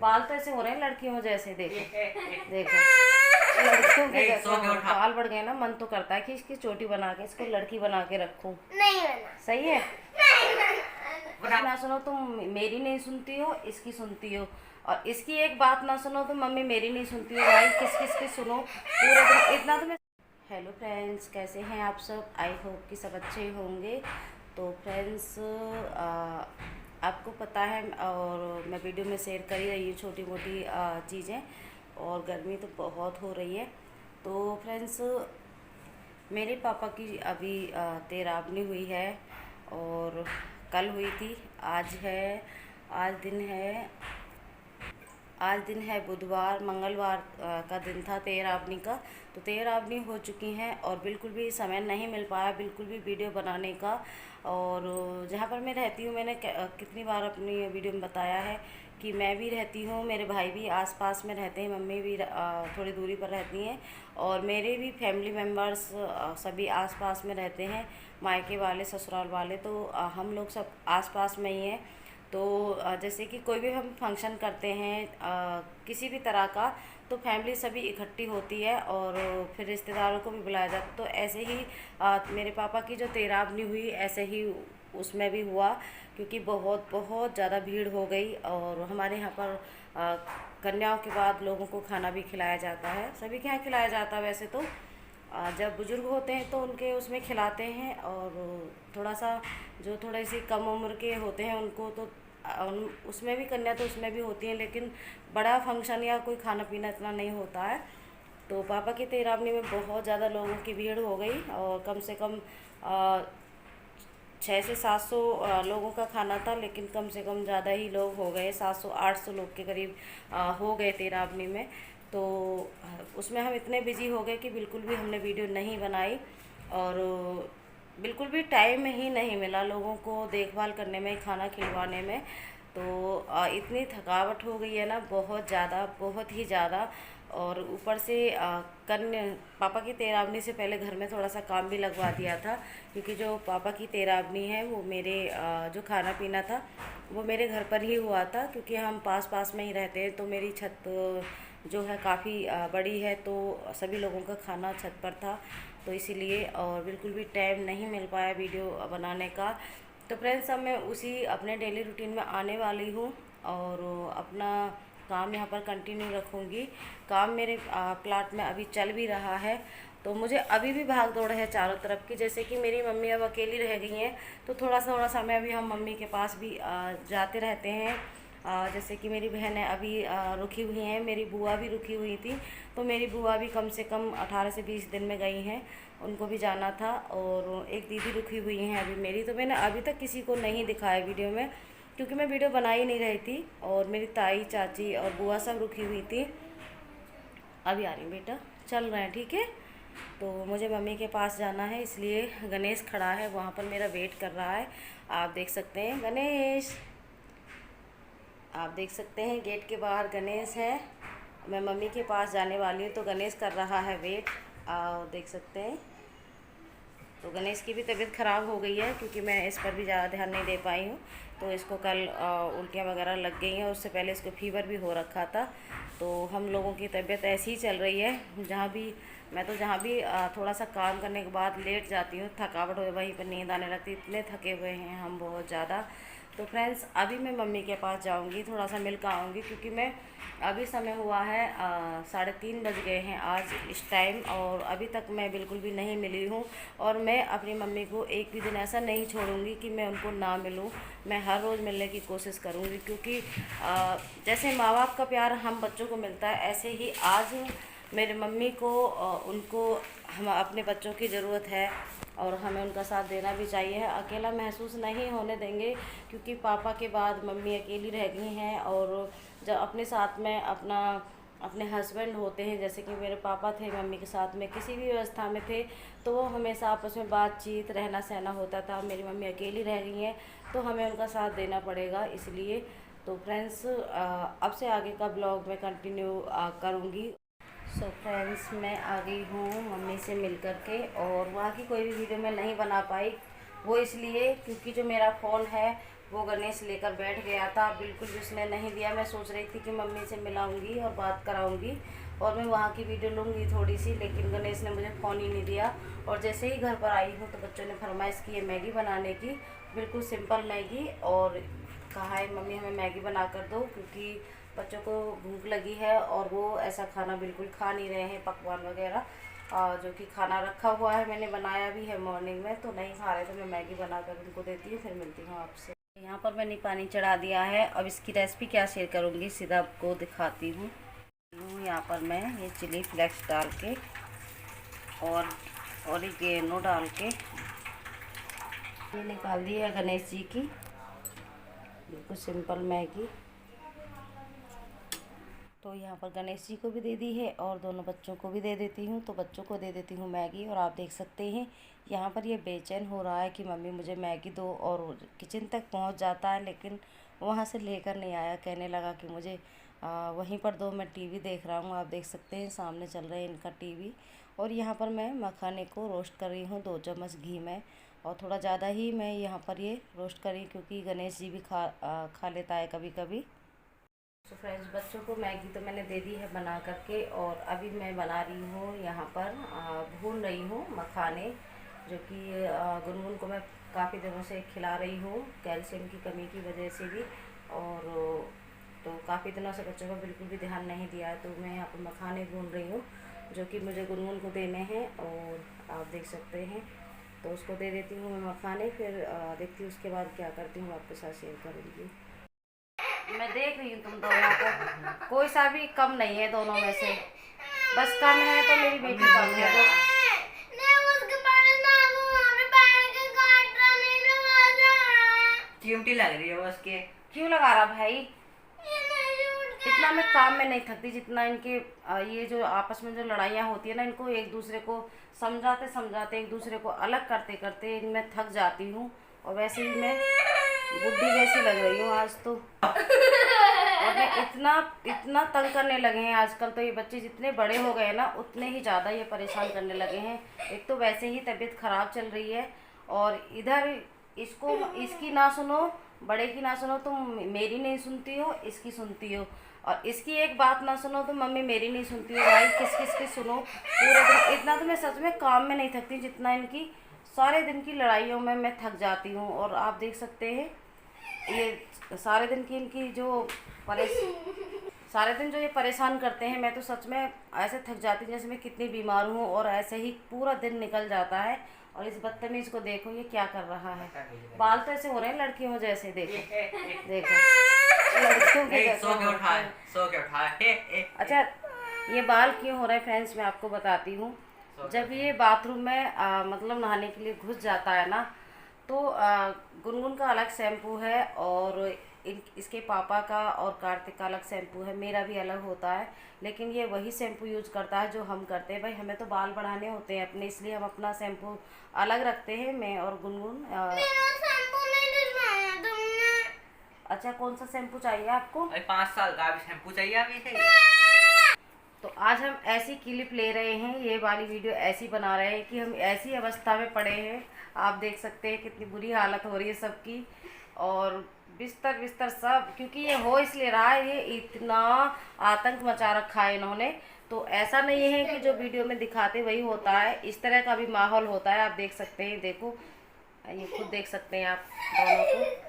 बाल तो ऐसे हो रहे हैं लड़कियों जैसे, देखो देखो, लड़कियों के जैसे बाल बढ़ गए ना। मन तो करता है कि इसकी चोटी बना के इसको लड़की बना के रखूं। नहीं बना। सही है। नहीं ना सुनो तुम मेरी नहीं सुनती हो, इसकी सुनती हो, और इसकी एक बात ना सुनो तो मम्मी मेरी नहीं सुनती हो। भाई किस किस की सुनो पूरे दिन, इतना तो मैं। हेलो फ्रेंड्स, कैसे हैं आप सब? आई होप कि सब अच्छे होंगे। तो फ्रेंड्स, आपको पता है और मैं वीडियो में शेयर कर ही रही हूँ छोटी मोटी चीज़ें, और गर्मी तो बहुत हो रही है। तो फ्रेंड्स, मेरे पापा की अभी तेरहवीं हुई है, और कल हुई थी। आज है, आज दिन है, आज दिन है बुधवार, मंगलवार का दिन था तेरहवीं का। तो तेरहवीं हो चुकी हैं, और बिल्कुल भी समय नहीं मिल पाया बिल्कुल भी वीडियो बनाने का। और जहाँ पर मैं रहती हूँ, मैंने कितनी बार अपनी वीडियो में बताया है कि मैं भी रहती हूँ, मेरे भाई भी आसपास में रहते हैं, मम्मी भी थोड़ी दूरी पर रहती हैं, और मेरे भी फैमिली मेम्बर्स सभी आसपास में रहते हैं, मायके वाले ससुराल वाले। तो हम लोग सब आसपास में ही हैं। तो जैसे कि कोई भी हम फंक्शन करते हैं किसी भी तरह का, तो फैमिली सभी इकट्ठी होती है, और फिर रिश्तेदारों को भी बुलाया जाता है। तो ऐसे ही मेरे पापा की जो तेरहवीं हुई, ऐसे ही उसमें भी हुआ, क्योंकि बहुत बहुत ज़्यादा भीड़ हो गई। और हमारे यहाँ पर कन्याओं के बाद लोगों को खाना भी खिलाया जाता है, सभी के यहाँ खिलाया जाता है वैसे तो। जब बुज़ुर्ग होते हैं तो उनके उसमें खिलाते हैं, और थोड़ा सा जो थोड़े सी कम उम्र के होते हैं उनको तो उसमें भी कन्या तो उसमें भी होती हैं, लेकिन बड़ा फंक्शन या कोई खाना पीना इतना नहीं होता है। तो पापा की तेरहवीं में बहुत ज़्यादा लोगों की भीड़ हो गई, और कम से कम 600 से 700 लोगों का खाना था, लेकिन कम से कम ज़्यादा ही लोग हो गए, 700 800 लोग के करीब हो गए तेरहवीं में। तो उसमें हम इतने बिजी हो गए कि बिल्कुल भी हमने वीडियो नहीं बनाई, और बिल्कुल भी टाइम ही नहीं मिला लोगों को देखभाल करने में, खाना खिलवाने में। तो इतनी थकावट हो गई है ना, बहुत ज़्यादा, बहुत ही ज़्यादा। और ऊपर से कन्या पापा की तेरहवीं से पहले घर में थोड़ा सा काम भी लगवा दिया था, क्योंकि जो पापा की तेरहवीं है वो मेरे जो खाना पीना था वो मेरे घर पर ही हुआ था, क्योंकि हम पास पास में ही रहते हैं। तो मेरी छत जो है काफ़ी बड़ी है, तो सभी लोगों का खाना छत पर था, तो इसीलिए और बिल्कुल भी टाइम नहीं मिल पाया वीडियो बनाने का। तो फ्रेंड्स, अब मैं उसी अपने डेली रूटीन में आने वाली हूँ, और अपना काम यहाँ पर कंटिन्यू रखूँगी। काम मेरे प्लाट में अभी चल भी रहा है, तो मुझे अभी भी भाग दौड़ है चारों तरफ की। जैसे कि मेरी मम्मी अब अकेली रह गई हैं, तो थोड़ा समय अभी हम मम्मी के पास भी जाते रहते हैं। जैसे कि मेरी बहनें अभी रुकी हुई हैं, मेरी बुआ भी रुकी हुई थी, तो मेरी बुआ भी कम से कम 18 से 20 दिन में गई हैं, उनको भी जाना था। और एक दीदी रुकी हुई हैं अभी मेरी, तो मैंने अभी तक किसी को नहीं दिखाया वीडियो में, क्योंकि मैं वीडियो बना ही नहीं रही थी। और मेरी ताई चाची और बुआ सब रुकी हुई थी। अभी आ रही हूँ बेटा, चल रहे हैं, ठीक है। तो मुझे मम्मी के पास जाना है, इसलिए गणेश खड़ा है वहाँ पर, मेरा वेट कर रहा है। आप देख सकते हैं गणेश, आप देख सकते हैं गेट के बाहर गणेश है। मैं मम्मी के पास जाने वाली हूँ, तो गणेश कर रहा है वेट, आप देख सकते हैं। तो गणेश की भी तबीयत ख़राब हो गई है, क्योंकि मैं इस पर भी ज़्यादा ध्यान नहीं दे पाई हूँ। तो इसको कल उल्टियाँ वगैरह लग गई हैं, उससे पहले इसको फीवर भी हो रखा था। तो हम लोगों की तबीयत ऐसी ही चल रही है। जहाँ भी मैं तो जहाँ भी थोड़ा सा काम करने के बाद लेट जाती हूँ, थकावट हो वहीं पर नींद आने लगती, इतने थके हुए हैं हम बहुत ज़्यादा। तो फ्रेंड्स, अभी मैं मम्मी के पास जाऊंगी, थोड़ा सा मिल कर आऊँगी, क्योंकि मैं अभी समय हुआ है 3:30 बज गए हैं आज इस टाइम, और अभी तक मैं बिल्कुल भी नहीं मिली हूँ। और मैं अपनी मम्मी को एक भी दिन ऐसा नहीं छोड़ूंगी कि मैं उनको ना मिलूँ। मैं हर रोज़ मिलने की कोशिश करूँगी, क्योंकि जैसे माँ बाप का प्यार हम बच्चों को मिलता है, ऐसे ही आज मेरे मम्मी को उनको हम अपने बच्चों की ज़रूरत है, और हमें उनका साथ देना भी चाहिए। अकेला महसूस नहीं होने देंगे, क्योंकि पापा के बाद मम्मी अकेली रह गई हैं। और जब अपने साथ में अपने हस्बैंड होते हैं, जैसे कि मेरे पापा थे मम्मी के साथ में किसी भी व्यवस्था में थे, तो वो हमेशा आपस में बातचीत रहना सहना होता था। मेरी मम्मी अकेली रह गई हैं, तो हमें उनका साथ देना पड़ेगा, इसलिए। तो फ्रेंड्स, अब से आगे का ब्लॉग मैं कंटिन्यू करूँगी। सो फ्रेंड्स, मैं आ गई हूँ मम्मी से मिल कर के, और वहाँ की कोई भी वीडियो मैं नहीं बना पाई। वो इसलिए क्योंकि जो मेरा फ़ोन है वो गणेश लेकर बैठ गया था, बिल्कुल भी उसने नहीं दिया। मैं सोच रही थी कि मम्मी से मिलाऊंगी और बात कराऊंगी और मैं वहाँ की वीडियो लूँगी थोड़ी सी, लेकिन गणेश ने मुझे फ़ोन ही नहीं दिया। और जैसे ही घर पर आई हूँ तो बच्चों ने फरमाइश की है मैगी बनाने की, बिल्कुल सिंपल मैगी। और कहा है मम्मी हमें मैगी बना कर दो, क्योंकि बच्चों को भूख लगी है और वो ऐसा खाना बिल्कुल खा नहीं रहे हैं, पकवान वगैरह जो कि खाना रखा हुआ है, मैंने बनाया भी है मॉर्निंग में, तो नहीं खा रहे, तो मैं मैगी बना कर उनको देती हूँ, फिर मिलती हूँ आपसे। यहाँ पर मैंने पानी चढ़ा दिया है। अब इसकी रेसिपी क्या शेयर करूँगी, सीधा आपको दिखाती हूँ। यहाँ पर मैं ये चिली फ्लेक्स डाल के और ऑरिगेनो डाल के ये निकाल दी है गणेश जी की, बिल्कुल सिंपल मैगी। तो यहाँ पर गणेश जी को भी दे दी है और दोनों बच्चों को भी दे देती हूँ। तो बच्चों को दे देती हूँ मैगी, और आप देख सकते हैं यहाँ पर ये बेचैन हो रहा है कि मम्मी मुझे मैगी दो, और किचन तक पहुँच जाता है लेकिन वहाँ से लेकर नहीं आया। कहने लगा कि मुझे वहीं पर दो, मैं टीवी देख रहा हूँ। आप देख सकते हैं सामने चल रहा है इनका टीवी। और यहाँ पर मैं मखाने को रोस्ट कर रही हूँ 2 चम्मच घी में, और थोड़ा ज़्यादा ही मैं यहाँ पर ये रोस्ट करी, क्योंकि गणेश जी भी खा लेता है कभी कभी। तो फ्रेंड्स, बच्चों को मैगी तो मैंने दे दी है बना करके, और अभी मैं बना रही हूँ यहाँ पर भून रही हूँ मखाने, जो कि गुनगुन को मैं काफ़ी दिनों से खिला रही हूँ, कैल्शियम की कमी की वजह से भी। और तो काफ़ी दिनों से बच्चों का बिल्कुल भी ध्यान नहीं दिया है, तो मैं यहाँ पर मखाने भून रही हूँ, जो कि मुझे गुनगुन को देने हैं। और आप देख सकते हैं, तो उसको दे देती हूँ मैं मखाने, फिर देखती हूँ उसके बाद क्या करती हूँ, आपके साथ शेयर करूँगी। मैं देख रही हूँ तुम दोनों को, कोई सा भी कम नहीं है दोनों में से, बस कम है तो मेरी बेटी कम है। चिमटी लग रही है उसके। क्यों लगा रहा भाई? इतना मैं काम में नहीं थकती जितना इनके ये जो आपस में जो लड़ाइयाँ होती है ना, इनको एक दूसरे को समझाते समझाते, एक दूसरे को अलग करते करते इनमें थक जाती हूँ। और वैसे ही मैं बुढ़ी जैसी लग रही हूँ आज तो। और मैं इतना तंग करने लगे हैं आजकल, तो ये बच्चे जितने बड़े हो गए ना उतने ही ज़्यादा ये परेशान करने लगे हैं। एक तो वैसे ही तबीयत ख़राब चल रही है, और इधर इसकी ना सुनो, बड़े की ना सुनो, तुम मेरी नहीं सुनती हो, इसकी सुनती हो। और इसकी एक बात ना सुनो तो मम्मी मेरी नहीं सुनती हो। भाई किस किस की सुनो पूरे दिन? इतना तो मैं सच में काम में नहीं थकती जितना इनकी सारे दिन की लड़ाइयों में मैं थक जाती हूँ। और आप देख सकते हैं ये सारे दिन की इनकी जो सारे दिन जो ये परेशान करते हैं, मैं तो सच में ऐसे थक जाती हूँ जैसे मैं कितनी बीमार हूँ, और ऐसे ही पूरा दिन निकल जाता है। और इस बदतमीज को देखो ये क्या कर रहा है, बाल तो ऐसे हो रहे हैं लड़कियों जैसे, देखो देखो लड़कियों के जैसे सो के उठा। अच्छा, ये बाल क्यों हो रहे हैं फ्रेंड्स, मैं आपको बताती हूँ। जब ये बाथरूम में मतलब नहाने के लिए घुस जाता है ना, तो गुनगुन का अलग शैम्पू है, और इसके पापा का और कार्तिक का अलग शैम्पू है, मेरा भी अलग होता है। लेकिन ये वही शैम्पू यूज करता है जो हम करते हैं। भाई हमें तो बाल बढ़ाने होते हैं अपने, इसलिए हम अपना शैम्पू अलग रखते हैं, मैं और गुनगुन। अच्छा, कौन सा शैम्पू चाहिए आपको? 5 साल का भी शैम्पू चाहिए अभी से। तो आज हम ऐसी क्लिप ले रहे हैं, ये वाली वीडियो ऐसी बना रहे हैं कि हम ऐसी अवस्था में पड़े हैं। आप देख सकते हैं कितनी बुरी हालत हो रही है सबकी, और बिस्तर सब, क्योंकि ये हो इसलिए रहा है, ये इतना आतंक मचा रखा है इन्होंने। तो ऐसा नहीं है कि जो वीडियो में दिखाते वही होता है, इस तरह का भी माहौल होता है। आप देख सकते हैं, देखो ये खुद देख सकते हैं आप दोनों को।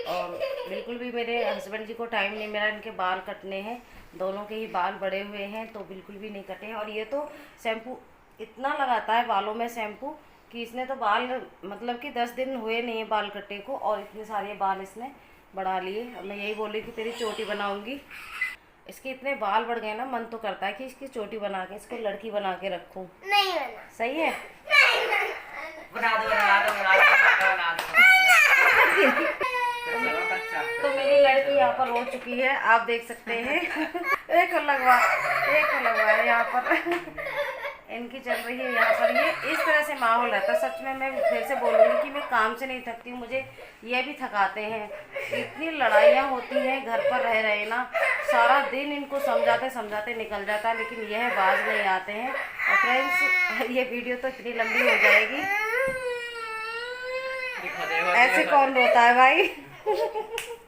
और बिल्कुल भी मेरे हस्बैंड जी को टाइम नहीं मिला, इनके बाल कटने हैं, दोनों के ही बाल बड़े हुए हैं, तो बिल्कुल भी नहीं कटे हैं। और ये तो शैम्पू इतना लगाता है बालों में शैम्पू, कि इसने तो बाल मतलब कि 10 दिन हुए नहीं है बाल कटे को, और इतने सारे बाल इसने बढ़ा लिए। मैं यही बोली कि तेरी चोटी बनाऊंगी। इसके इतने बाल बढ़ गए ना, मन तो करता है कि इसकी चोटी बना के इसको लड़की बना के रखूं। नहीं बना। सही है? बना दो। तो मेरी लड़की यहाँ पर रो चुकी है, आप देख सकते हैं। एक लगवा है यहाँ पर। इनकी चल रही है यहाँ पर, ये इस तरह से माहौल रहता है। सच में मैं फिर से बोलूँगी कि मैं काम से नहीं थकती हूँ, मुझे ये भी थकाते हैं। इतनी लड़ाइयाँ होती हैं घर पर रह रहे ना, सारा दिन इनको समझाते समझाते निकल जाता है, लेकिन यह बाज नहीं आते हैं। और फ्रेंड्स, ये वीडियो तो इतनी लंबी हो जाएगी। ऐसे कौन रोता है भाई?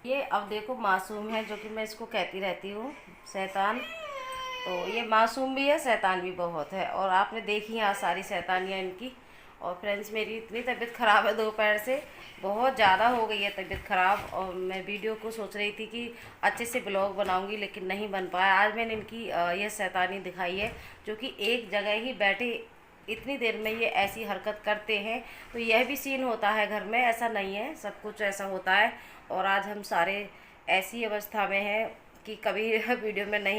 ये अब देखो मासूम है, जो कि मैं इसको कहती रहती हूँ शैतान। तो ये मासूम भी है, शैतान भी बहुत है, और आपने देखी यहाँ सारी शैतानियाँ इनकी। और फ्रेंड्स, मेरी इतनी तबीयत ख़राब है दोपहर से, बहुत ज़्यादा हो गई है तबीयत ख़राब। और मैं वीडियो को सोच रही थी कि अच्छे से ब्लॉग बनाऊंगी, लेकिन नहीं बन पाया। आज मैंने इनकी ये शैतानी दिखाई है, जो कि एक जगह ही बैठे इतनी देर में ये ऐसी हरकत करते हैं। तो यह भी सीन होता है घर में, ऐसा नहीं है, सब कुछ ऐसा होता है। और आज हम सारे ऐसी अवस्था में हैं कि कभी वीडियो में नहीं